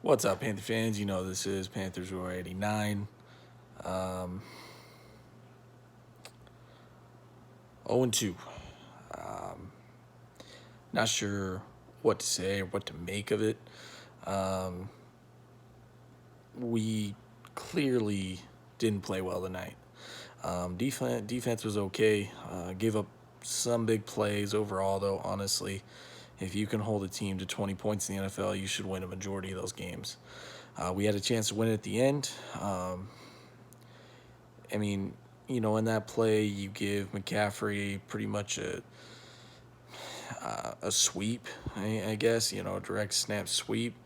What's up, Panther fans? You know this is Panthers Roar 89. 0-2. Not sure what to say or what to make of it. We clearly didn't play well tonight. Defense was okay. Gave up some big plays overall, though. Honestly, if you can hold a team to 20 points in the NFL, you should win a majority of those games. We had a chance to win at the end. In that play, you give McCaffrey pretty much a sweep, I guess, a direct snap sweep.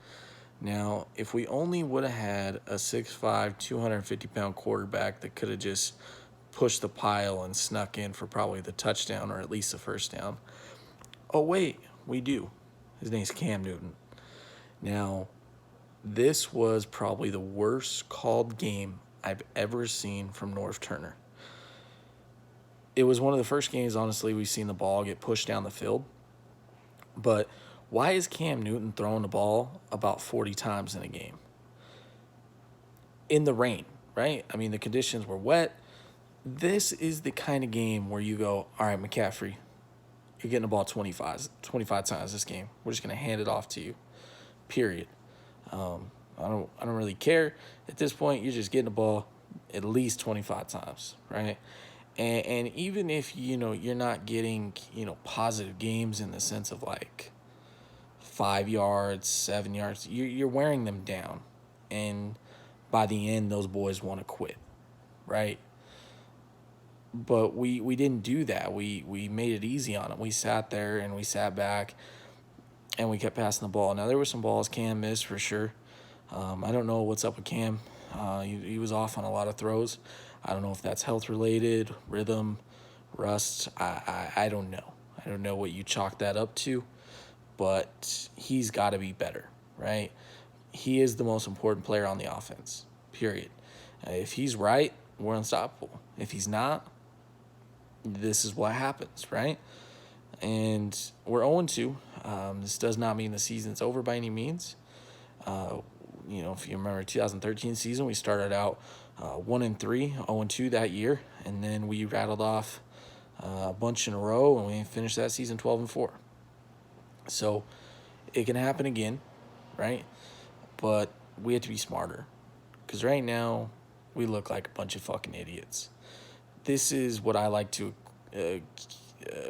Now, if we only would have had a 6'5", 250-pound quarterback that could have just pushed the pile and snuck in for probably the touchdown or at least the first down. Oh, wait, we do. His name's Cam Newton. Now, this was probably the worst called game I've ever seen from Norv Turner. It was one of the first games, honestly, we've seen the ball get pushed down the field. But why is Cam Newton throwing the ball about 40 times in a game? In the rain, right? I mean, the conditions were wet. This is the kind of game where you go, all right, McCaffrey, you're getting the ball 25 times this game. We're just going to hand it off to you, period. I don't really care. At this point, you're just getting the ball at least 25 times, right? And even if, you're not getting, positive games in the sense of like 5 yards, 7 yards, you're wearing them down. And by the end, those boys want to quit, right? But we didn't do that. We made it easy on them. We sat there and we sat back and we kept passing the ball. Now, there were some balls Cam missed for sure. I don't know what's up with Cam. He was off on a lot of throws. I don't know if that's health-related, rhythm, rust. I don't know. I don't know what you chalk that up to, but he's got to be better, right? He is the most important player on the offense, period. If he's right, we're unstoppable. If he's not, this is what happens, right? And we're 0-2. This does not mean the season's over by any means. If you remember 2013 season, we started out 1-3, 0-2 that year, and then we rattled off a bunch in a row, and we finished that season 12-4. So it can happen again, right? But we have to be smarter, because right now we look like a bunch of fucking idiots. This is what I like to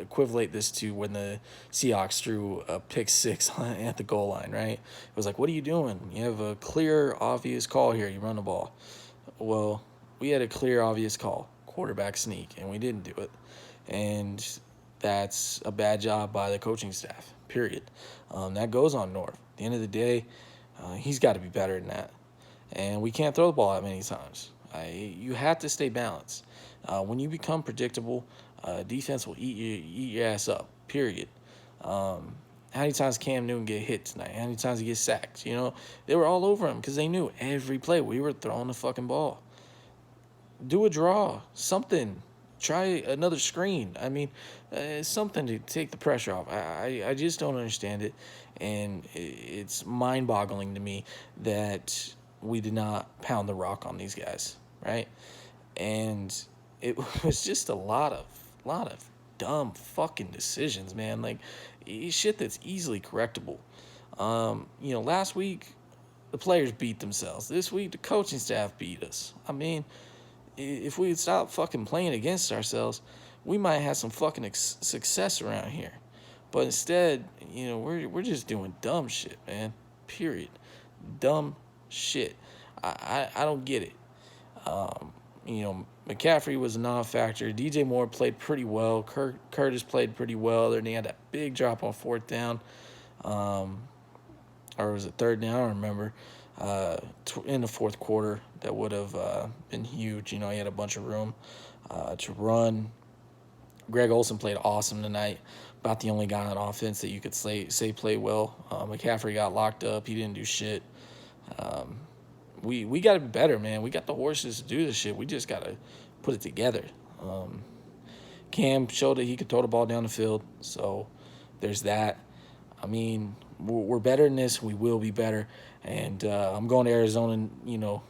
equivalent this to when the Seahawks threw a pick six at the goal line, right? It was like, what are you doing? You have a clear, obvious call here. You run the ball. Well, we had a clear, obvious call, quarterback sneak, and we didn't do it. And that's a bad job by the coaching staff, period. That goes on Norv. At the end of the day, he's got to be better than that. And we can't throw the ball that many times. You have to stay balanced. When you become predictable, defense will eat your ass up, period. How many times Cam Newton get hit tonight? How many times he gets sacked? They were all over him because they knew every play we were throwing the fucking ball. Do a draw, something. Try another screen. Something to take the pressure off. I just don't understand it, and it's mind-boggling to me that we did not pound the rock on these guys, right? And it was just a lot of dumb fucking decisions, man. Like, shit that's easily correctable. Last week the players beat themselves. This week the coaching staff beat us. If we had stopped fucking playing against ourselves, we might have some fucking success around here. But instead, we're just doing dumb shit, man. Period. Dumb shit. I don't get it. McCaffrey was a non-factor. DJ Moore played pretty well. Curtis played pretty well. Then he had that big drop on fourth down. Or was it third down? I don't remember. In the fourth quarter, that would have been huge. He had a bunch of room to run. Greg Olsen played awesome tonight. About the only guy on offense that you could say played well. McCaffrey got locked up. He didn't do shit. We got to be better, man. We got the horses to do this shit. We just got to put it together. Cam showed that he could throw the ball down the field, so there's that. we're better than this. We will be better. And I'm going to Arizona,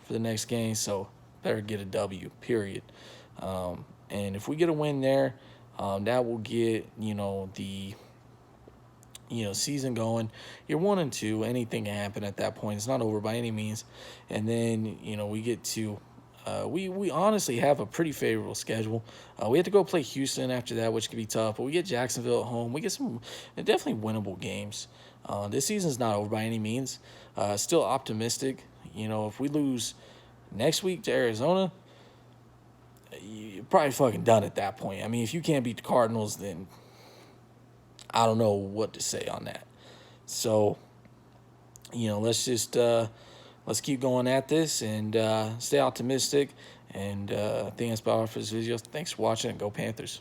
for the next game. So better get a W, period. And if we get a win there, that will get, the season going. You're 1-2. Anything can happen at that point. It's not over by any means. And then we get to we honestly have a pretty favorable schedule. We have to go play Houston after that, which could be tough. But we get Jacksonville at home. We get some definitely winnable games. This season's not over by any means. Still optimistic. If we lose next week to Arizona, you're probably fucking done at that point. I mean, if you can't beat the Cardinals, then I don't know what to say on that. So, let's just let's keep going at this and stay optimistic. And I think that's about all for this video. Thanks for watching, and go Panthers.